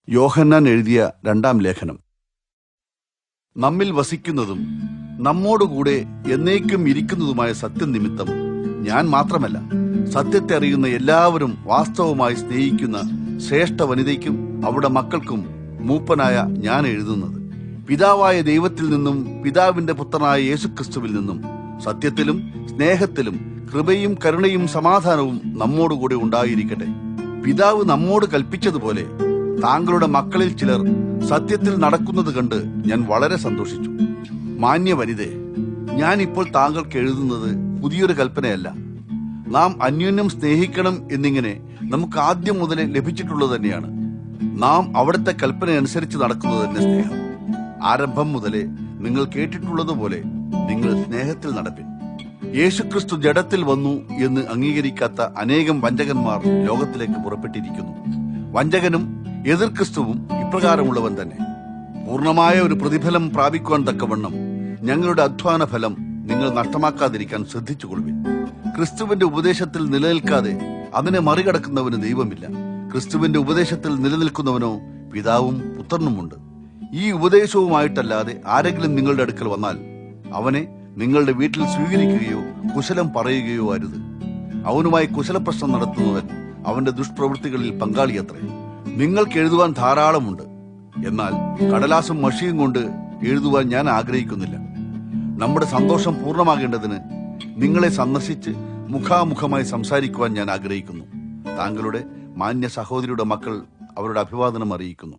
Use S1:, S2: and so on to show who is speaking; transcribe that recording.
S1: യോഹന്നാൻ എഴുതിയ രണ്ടാം ലേഖനം. നമ്മിൽ വസിക്കുന്നതും നമ്മോടുകൂടെ എന്നേക്കും ഇരിക്കുന്നതുമായ സത്യം നിമിത്തം ഞാൻ മാത്രമല്ല, സത്യത്തെ അറിയുന്ന എല്ലാവരും വാസ്തവമായി സ്നേഹിക്കുന്ന ശ്രേഷ്ഠ വനിതയ്ക്കും അവരുടെ മക്കൾക്കും മൂപ്പനായ ഞാൻ എഴുതുന്നത്, പിതാവായ ദൈവത്തിൽ നിന്നും പിതാവിന്റെ പുത്രനായ യേശുക്രിസ്തുവിൽ നിന്നും സത്യത്തിലും സ്നേഹത്തിലും കൃപയും കരുണയും സമാധാനവും നമ്മോടുകൂടെ ഉണ്ടായിരിക്കട്ടെ. പിതാവ് നമ്മോട് കൽപ്പിച്ചതുപോലെ താങ്കളുടെ മക്കളിൽ ചിലർ സത്യത്തിൽ നടക്കുന്നത് കണ്ട് ഞാൻ വളരെ സന്തോഷിച്ചു. മാന്യ വനിതേ, ഞാൻ ഇപ്പോൾ താങ്കൾക്ക് എഴുതുന്നത് പുതിയൊരു കൽപ്പനയല്ല. നാം അന്യോന്യം സ്നേഹിക്കണം എന്നിങ്ങനെ നമുക്ക് ആദ്യം മുതലേ ലഭിച്ചിട്ടുള്ളത് തന്നെയാണ്. നാം അവിടുത്തെ കൽപ്പന അനുസരിച്ച് നടക്കുന്നത് തന്നെ സ്നേഹം. ആരംഭം മുതലേ നിങ്ങൾ കേട്ടിട്ടുള്ളതുപോലെ നിങ്ങൾ സ്നേഹത്തിൽ നടപ്പിൻ. യേശുക്രിസ്തു ജഡത്തിൽ വന്നു എന്ന് അംഗീകരിക്കാത്ത അനേകം വഞ്ചകന്മാർ ലോകത്തിലേക്ക് പുറപ്പെട്ടിരിക്കുന്നു. വഞ്ചകനും എതിർ ക്രിസ്തുവും ഇപ്രകാരമുള്ളവൻ തന്നെ. പൂർണ്ണമായ ഒരു പ്രതിഫലം പ്രാപിക്കുവാൻ തക്കവണ്ണം ഞങ്ങളുടെ അധ്വാന ഫലം നിങ്ങൾ നഷ്ടമാക്കാതിരിക്കാൻ ശ്രദ്ധിച്ചുകൊള്ളുവിൻ. ക്രിസ്തുവിന്റെ ഉപദേശത്തിൽ നിലനിൽക്കാതെ അതിനെ മറികടക്കുന്നവന് ദൈവമില്ല. ക്രിസ്തുവിന്റെ ഉപദേശത്തിൽ നിലനിൽക്കുന്നവനോ പിതാവും പുത്രനുമുണ്ട്. ഈ ഉപദേശവുമായിട്ടല്ലാതെ ആരെങ്കിലും നിങ്ങളുടെ അടുക്കൽ വന്നാൽ അവനെ നിങ്ങളുടെ വീട്ടിൽ സ്വീകരിക്കുകയോ കുശലം പറയുകയോ അരുത്. അവനുമായി കുശലപ്രശ്നം നടത്തുന്നവൻ അവന്റെ ദുഷ്പ്രവൃത്തികളിൽ പങ്കാളിയത്രേ. നിങ്ങൾക്ക് എഴുതുവാൻ ധാരാളമുണ്ട്, എന്നാൽ കടലാസും മഷിയും കൊണ്ട് എഴുതുവാൻ ഞാൻ ആഗ്രഹിക്കുന്നില്ല. നമ്മുടെ സന്തോഷം പൂർണ്ണമാകേണ്ടതിന് നിങ്ങളെ സന്ദർശിച്ച് മുഖാമുഖമായി സംസാരിക്കുവാൻ ഞാൻ ആഗ്രഹിക്കുന്നു. താങ്കളുടെ മാന്യ സഹോദരിയുടെ മക്കൾ അവരുടെ അഭിവാദനം അറിയിക്കുന്നു.